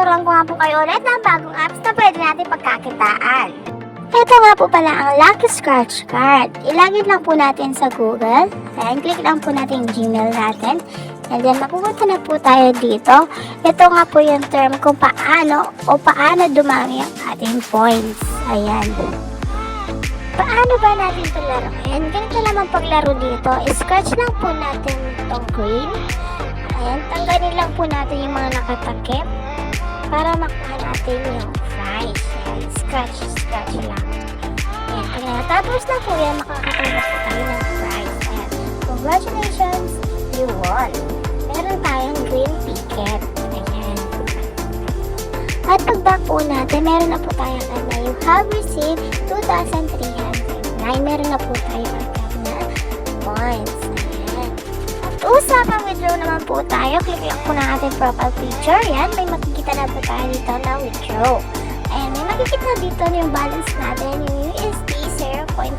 tuturuan ko nga po kayo ulit ng bagong apps na pwede natin pagkakitaan. Ito nga po pala ang Lucky Scratch Card. Ilagin lang po natin sa Google. Ayan, click lang po natin yung Gmail natin. And then, mapupunta na po tayo dito. Ito nga po yung term kung paano dumami ang ating points. Ayan. Paano ba natin ito laruin? Ganito naman paglaro dito. Scratch lang po natin itong green. Ayan, tanggalin lang po natin yung mga nakatakip para makuha natin yung prize. Ayan, scratch lang. Ayan, kaya tapos na po yan, makakatanggap po tayo ng prize. Ayan, congratulations, you won. Meron tayong green ticket. Ayan. At pag-back po natin, meron na po tayong you have received 2,309. Meron na po tayong agad na points. Ayan. At usapang withdraw naman po tayo. Click lang po na ating profile picture. Yan, may makikita na po tayo dito na withdraw. Ayan, may makikita dito na yung balance natin, yung USD 0.3.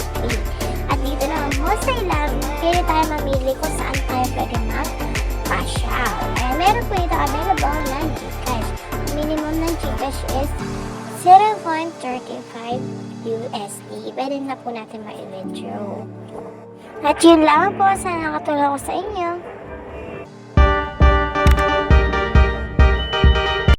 At dito naman mo sa ilalim, pwede tayo mamili kung saan tayo pwede mag-cash out. Ayan, meron po dito available ng Gcash. Minimum ng Gcash is 0.35 USD. Pwede na po natin ma-withdraw. At yun lang po. Sana nakatulong ko sa inyo.